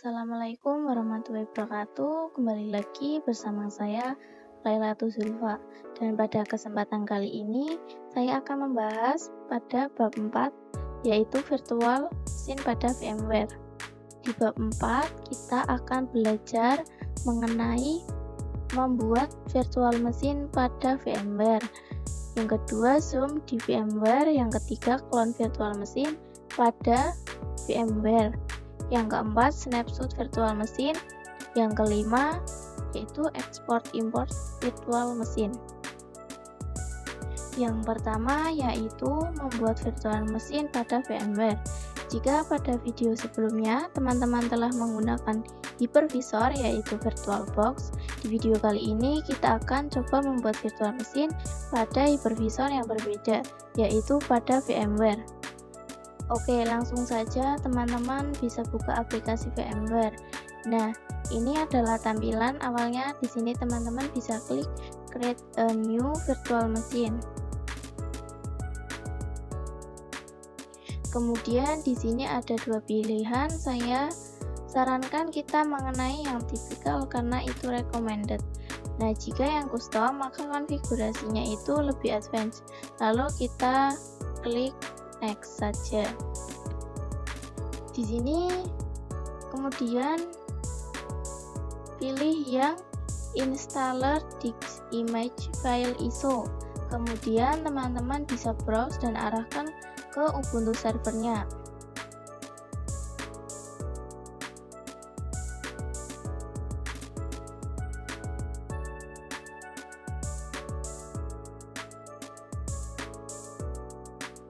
Assalamualaikum warahmatullahi wabarakatuh. Kembali lagi bersama saya, Lailatul Zulfa. Dan pada kesempatan kali ini, saya akan membahas pada bab 4, yaitu virtual mesin pada VMware. Di bab 4, kita akan belajar mengenai membuat virtual mesin pada VMware. Yang kedua, zoom di VMware. Yang ketiga, clone virtual mesin pada VMware. Yang keempat, snapshot virtual mesin. Yang kelima, yaitu export-import virtual mesin. Yang pertama, yaitu membuat virtual mesin pada VMware. Jika pada video sebelumnya, teman-teman telah menggunakan hypervisor, yaitu VirtualBox, di video kali ini kita akan coba membuat virtual mesin pada hypervisor yang berbeda, yaitu pada VMware. Oke, langsung saja teman-teman bisa buka aplikasi VMware. Nah, ini adalah tampilan awalnya. Di sini teman-teman bisa klik create a new virtual machine. Kemudian di sini ada dua pilihan. Saya sarankan kita mengenai yang tipikal karena itu recommended. Nah, jika yang custom maka konfigurasinya itu lebih advance. Lalu kita klik next saja. Di sini kemudian pilih yang installer disk image file ISO. Kemudian teman-teman bisa browse dan arahkan ke Ubuntu servernya.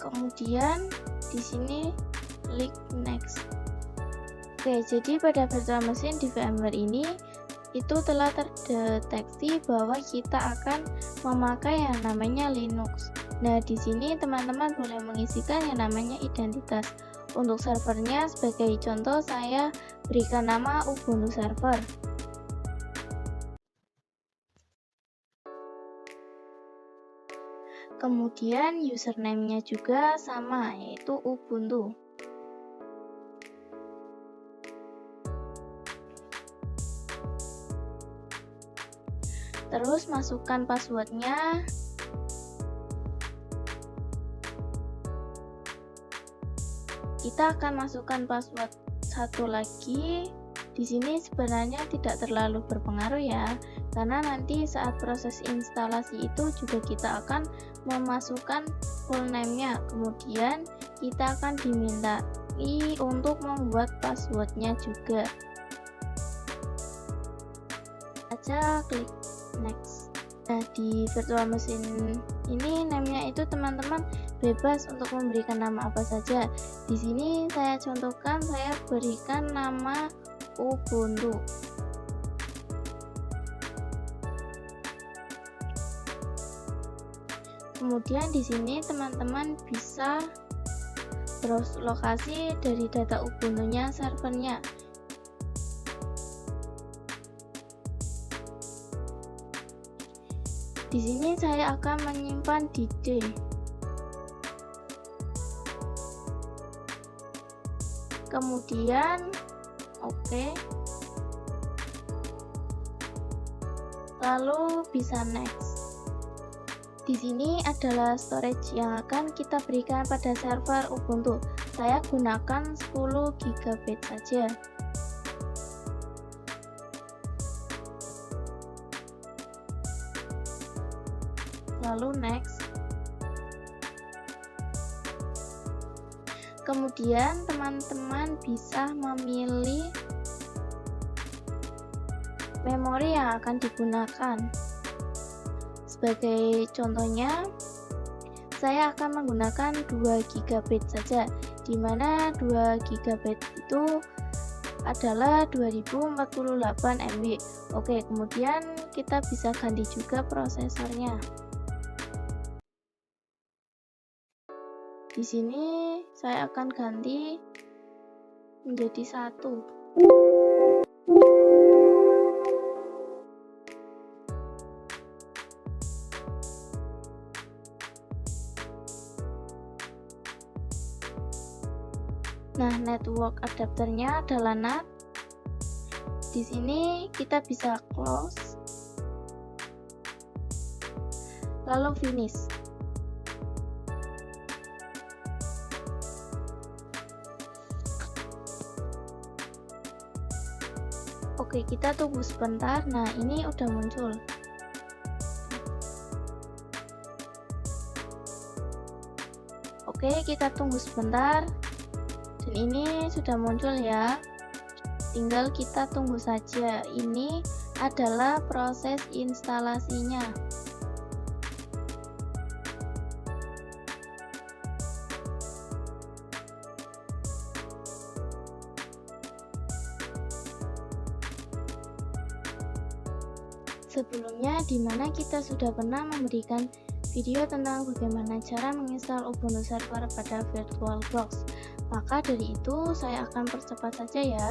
Kemudian di sini klik next. Oke, jadi pada virtual machine di VMware ini itu telah terdeteksi bahwa kita akan memakai yang namanya Linux. Nah, di sini teman-teman boleh mengisikan yang namanya identitas. Untuk servernya sebagai contoh saya berikan nama Ubuntu server. Kemudian username-nya juga sama, yaitu Ubuntu. Terus masukkan passwordnya. Kita akan masukkan password satu lagi. Di sini sebenarnya tidak terlalu berpengaruh ya, karena nanti saat proses instalasi itu juga kita akan memasukkan full name-nya. Kemudian kita akan dimintai untuk membuat passwordnya juga. Aja klik next. Nah, di virtual machine ini name-nya itu teman-teman bebas untuk memberikan nama apa saja. Di sini saya contohkan, saya berikan nama Ubuntu. Kemudian di sini teman-teman bisa browse lokasi dari data Ubuntu-nya servernya. Di sini saya akan menyimpan di D. Kemudian oke. Lalu bisa next. Di sini adalah storage yang akan kita berikan pada server Ubuntu. Saya gunakan 10 GB saja. Lalu next. Kemudian teman-teman bisa memilih memori yang akan digunakan. Sebagai contohnya, saya akan menggunakan 2 GB saja, di mana 2 GB itu adalah 2048 MB. Oke, kemudian kita bisa ganti juga prosesornya. Di sini saya akan ganti menjadi 1. Nah, network adapternya adalah NAT. Di sini kita bisa close, lalu finish. Oke, kita tunggu sebentar. Nah, ini udah muncul. Oke, kita tunggu sebentar. Dan ini sudah muncul ya. Tinggal kita tunggu saja. Ini adalah proses instalasinya. Sebelumnya, di mana kita sudah pernah memberikan video tentang bagaimana cara menginstal Ubuntu Server pada VirtualBox. Maka dari itu, saya akan percepat saja ya.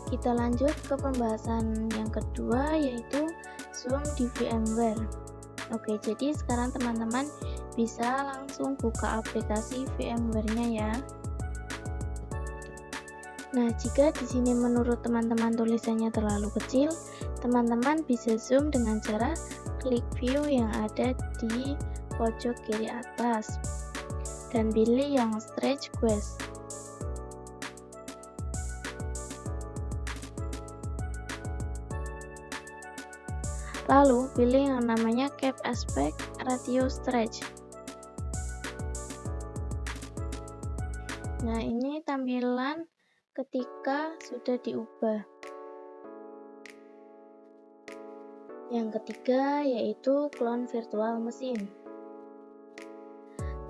Kita lanjut ke pembahasan yang kedua, yaitu Zoom di VMware. Oke, jadi sekarang teman-teman bisa langsung buka aplikasi VMware-nya ya. Nah, jika di sini menurut teman-teman tulisannya terlalu kecil, teman-teman bisa zoom dengan cara klik view yang ada di pojok kiri atas dan pilih yang stretch quest. Lalu pilih yang namanya Cap Aspect Ratio Stretch. Nah, ini tampilan ketika sudah diubah. Yang ketiga yaitu clone virtual machine.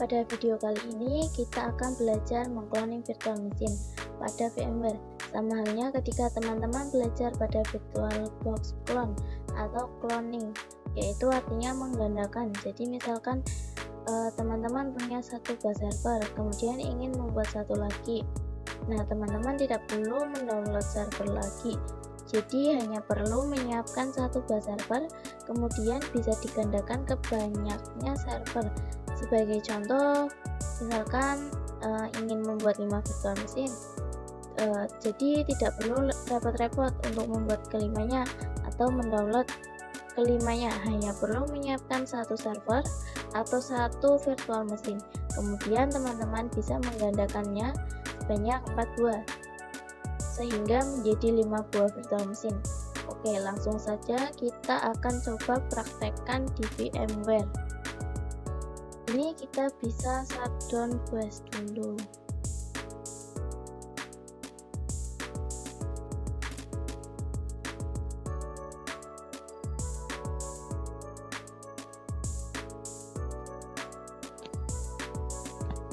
Pada video kali ini kita akan belajar mengcloning virtual machine pada VMware. Sama halnya ketika teman-teman belajar pada VirtualBox clone atau cloning, yaitu artinya menggandakan. Jadi misalkan teman-teman punya satu bus server, kemudian ingin membuat satu lagi. Nah, teman-teman tidak perlu mendownload server lagi. Jadi hanya perlu menyiapkan satu bus server, kemudian bisa digandakan ke banyaknya server. Sebagai contoh, misalkan ingin membuat 5 virtual machine, jadi tidak perlu repot-repot untuk membuat kelimanya atau mendownload kelimanya, hanya perlu menyiapkan satu server atau satu virtual machine. Kemudian teman-teman bisa menggandakannya sebanyak 4 buah sehingga menjadi 5 buah virtual machine. Oke, langsung saja kita akan coba praktekkan di VMware. Ini kita bisa shutdown BIOS dulu.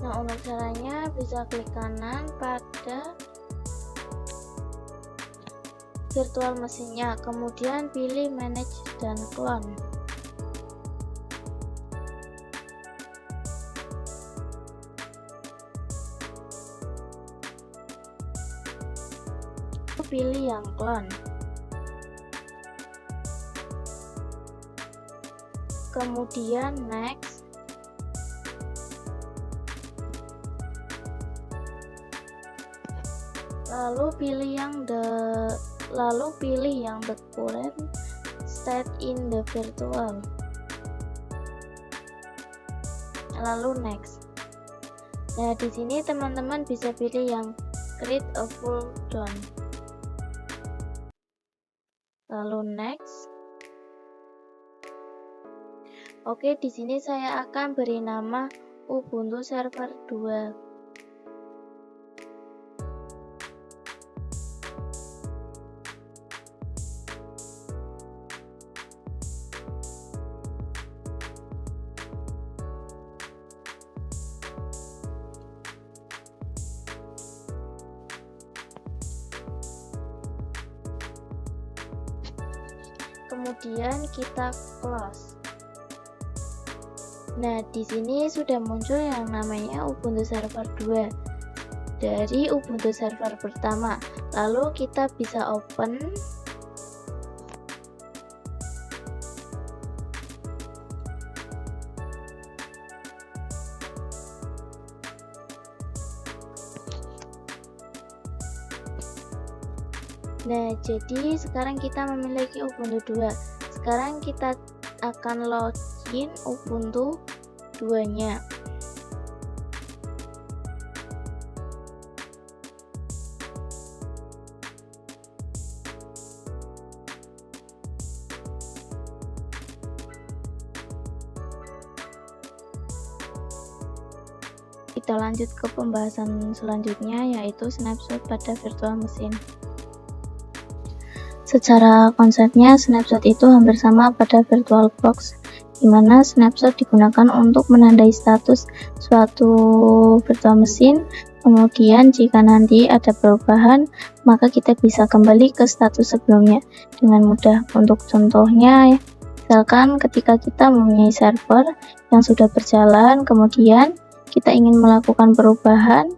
Nah, untuk caranya bisa klik kanan pada virtual mesinnya, kemudian pilih manage dan clone. Pilih yang clone. Kemudian next. Lalu pilih yang the current state in the virtual. Lalu next. Nah, di sini teman-teman bisa pilih yang create a full down. Lalu next. Oke, di sini saya akan beri nama Ubuntu Server 2. Kemudian kita close. Nah, di sini sudah muncul yang namanya Ubuntu Server 2 dari Ubuntu Server pertama. Lalu kita bisa open Nah, jadi sekarang kita memiliki Ubuntu 2. Sekarang kita akan login Ubuntu 2-nya. Kita lanjut ke pembahasan selanjutnya, yaitu snapshot pada virtual machine. Secara konsepnya, snapshot itu hampir sama pada VirtualBox, di mana snapshot digunakan untuk menandai status suatu virtual machine. Kemudian jika nanti ada perubahan, maka kita bisa kembali ke status sebelumnya dengan mudah. Untuk contohnya, misalkan ketika kita mempunyai server yang sudah berjalan, kemudian kita ingin melakukan perubahan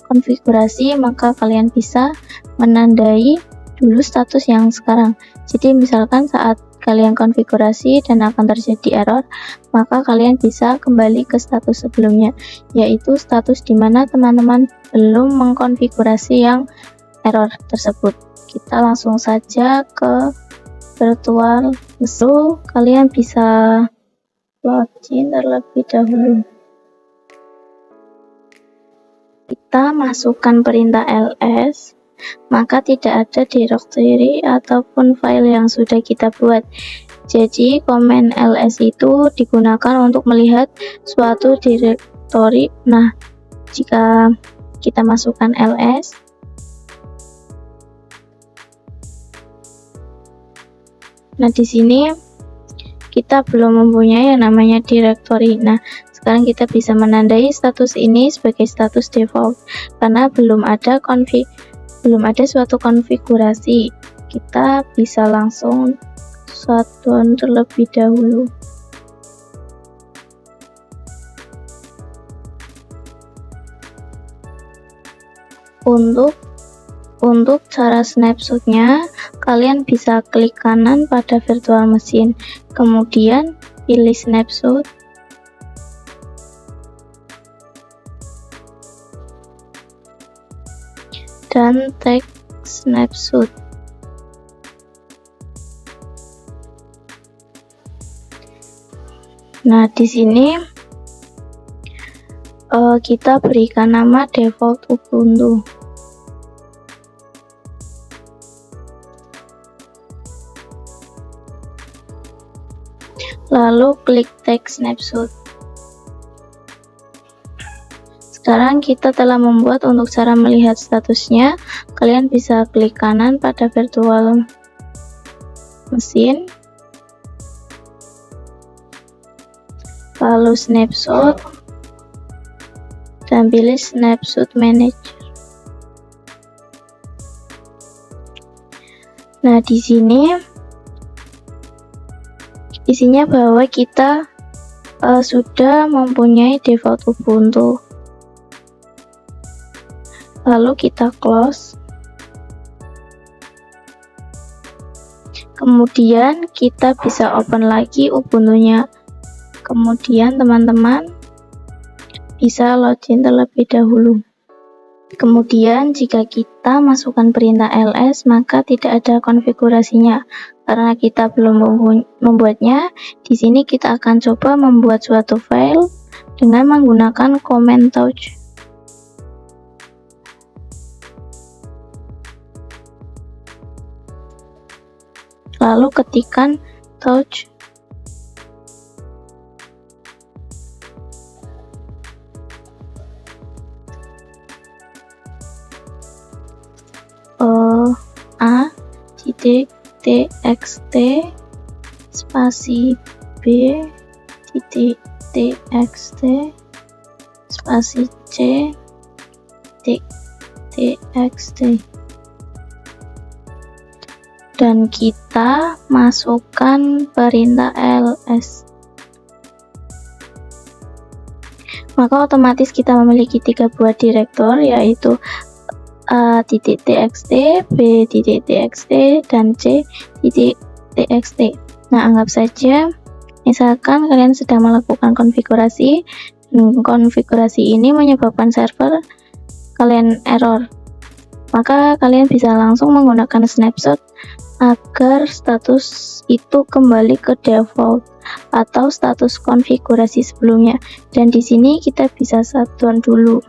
konfigurasi, maka kalian bisa menandai dulu status yang sekarang. Jadi misalkan saat kalian konfigurasi dan akan terjadi error, maka kalian bisa kembali ke status sebelumnya, yaitu status di mana teman-teman belum mengkonfigurasi yang error tersebut. Kita langsung saja ke virtual machine. Kalian bisa login terlebih dahulu. Kita masukkan perintah ls, maka tidak ada directory ataupun file yang sudah kita buat. Jadi komen ls itu digunakan untuk melihat suatu directory. Nah, jika kita masukkan ls, nah di sini kita belum mempunyai yang namanya directory. Nah, sekarang kita bisa menandai status ini sebagai status default karena belum ada suatu konfigurasi. Kita bisa langsung shutdown terlebih dahulu. Untuk cara snapshotnya, kalian bisa klik kanan pada virtual machine, kemudian pilih snapshot, dan tag snapshot. Nah, di sini kita berikan nama default Ubuntu. Lalu klik tag snapshot. Sekarang kita telah membuat. Untuk cara melihat statusnya, kalian bisa klik kanan pada virtual machine, lalu snapshot, dan pilih snapshot manager. Nah, di sini isinya bahwa kita sudah mempunyai default Ubuntu. Lalu kita close. Kemudian kita bisa open lagi Ubuntu-nya. Kemudian teman-teman bisa login terlebih dahulu. Kemudian jika kita masukkan perintah ls, maka tidak ada konfigurasinya karena kita belum membuatnya. Di sini kita akan coba membuat suatu file dengan menggunakan command touch. Lalu ketikkan touch. A.txt spasi B.txt spasi C.txt, dan kita masukkan perintah ls. Maka otomatis kita memiliki 3 buah direktor, yaitu A.txt, B.txt, dan C.txt. Nah, anggap saja misalkan kalian sedang melakukan konfigurasi, dan konfigurasi ini menyebabkan server kalian error. maka kalian bisa langsung menggunakan snapshot agar status itu kembali ke default atau status konfigurasi sebelumnya. Dan di sini kita bisa shutdown dulu.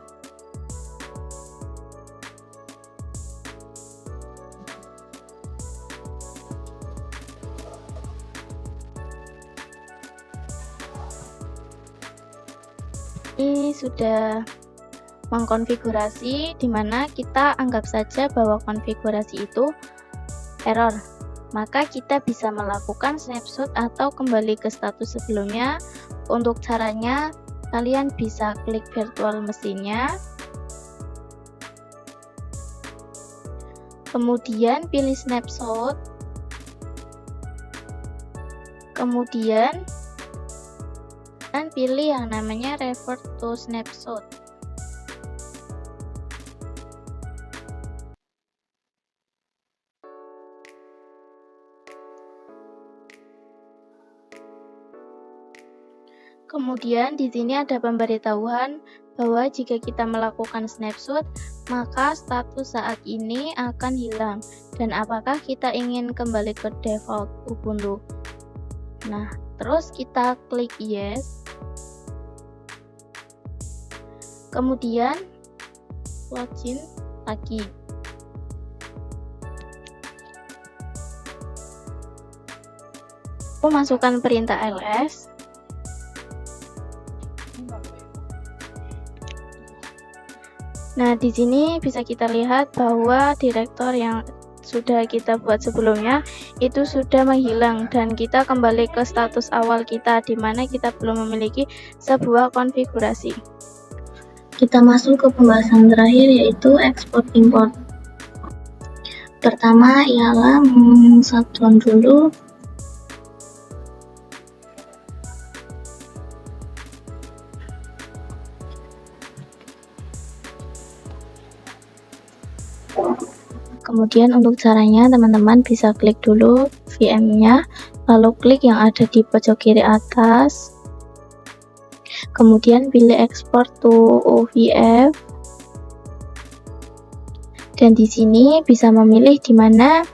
Ini sudah mengkonfigurasi, dimana kita anggap saja bahwa konfigurasi itu error, maka kita bisa melakukan snapshot atau kembali ke status sebelumnya. Untuk caranya, kalian bisa klik virtual mesinnya, kemudian pilih snapshot, kemudian dan pilih yang namanya revert to snapshot. Kemudian di sini ada pemberitahuan bahwa jika kita melakukan snapshot, maka status saat ini akan hilang. Dan apakah kita ingin kembali ke default Ubuntu? Nah, terus kita klik yes. Kemudian login lagi. Aku masukkan perintah ls. Nah, di sini bisa kita lihat bahwa direktor yang sudah kita buat sebelumnya itu sudah menghilang dan kita kembali ke status awal kita, di mana kita belum memiliki sebuah konfigurasi. Kita masuk ke pembahasan terakhir, yaitu ekspor import. Pertama ialah shutdown dulu. Kemudian untuk caranya, teman-teman bisa klik dulu VM-nya, lalu klik yang ada di pojok kiri atas, kemudian pilih export to OVF, dan di sini bisa memilih di mana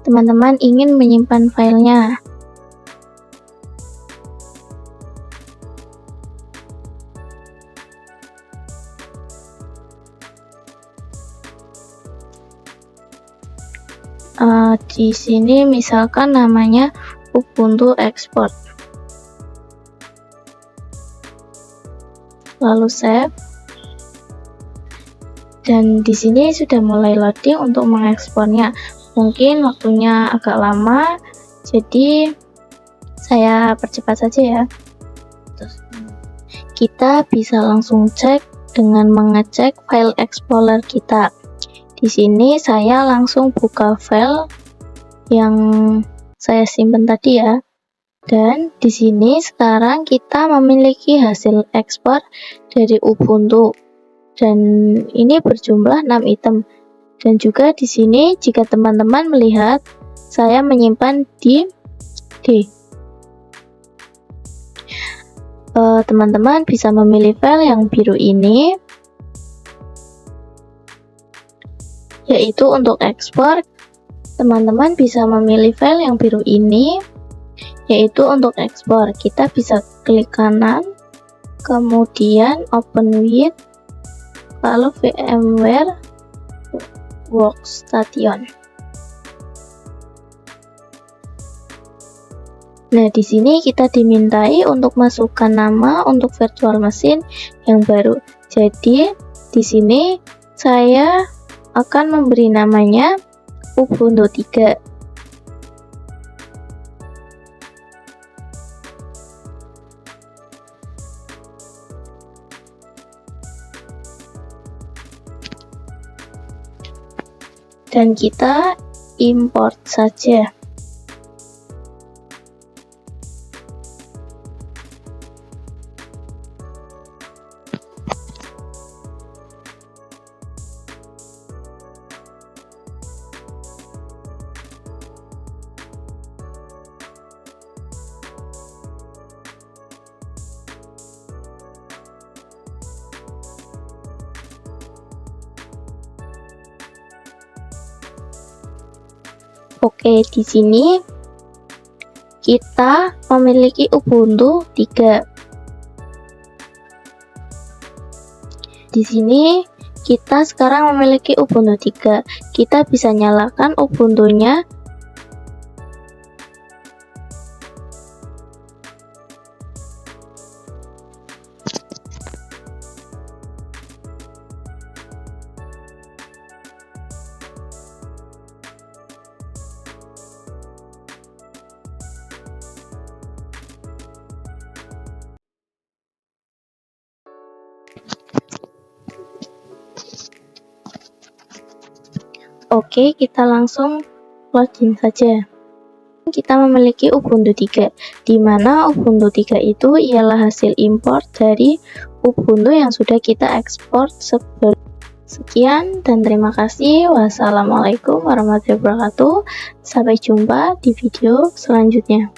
teman-teman ingin menyimpan filenya. Di sini misalkan namanya Ubuntu Export, lalu save, dan di sini sudah mulai loading untuk mengekspornya. Mungkin waktunya agak lama, jadi saya percepat saja ya. Kita bisa langsung cek dengan mengecek file explorer kita. Di sini saya langsung buka file yang saya simpan tadi ya. Dan di sini sekarang kita memiliki hasil ekspor dari Ubuntu. Dan ini berjumlah 6 item. Dan juga di sini jika teman-teman melihat, saya menyimpan di D. Teman-teman bisa memilih file yang biru ini, yaitu untuk ekspor. Teman-teman bisa memilih file yang biru ini, yaitu untuk ekspor. Kita bisa klik kanan, kemudian open with, lalu VMware Workstation. Nah, di sini kita dimintai untuk masukkan nama untuk virtual machine yang baru. Jadi, di sini saya akan memberi namanya Ubuntu 3. Dan kita import saja. Oke, di sini kita memiliki Ubuntu 3. Di sini kita sekarang memiliki Ubuntu 3. Kita bisa nyalakan Ubuntu-nya. Oke, kita langsung login saja. Kita memiliki Ubuntu 3, di mana Ubuntu 3 itu ialah hasil import dari Ubuntu yang sudah kita ekspor sebelumnya. Sekian dan terima kasih. Wassalamualaikum warahmatullahi wabarakatuh. Sampai jumpa di video selanjutnya.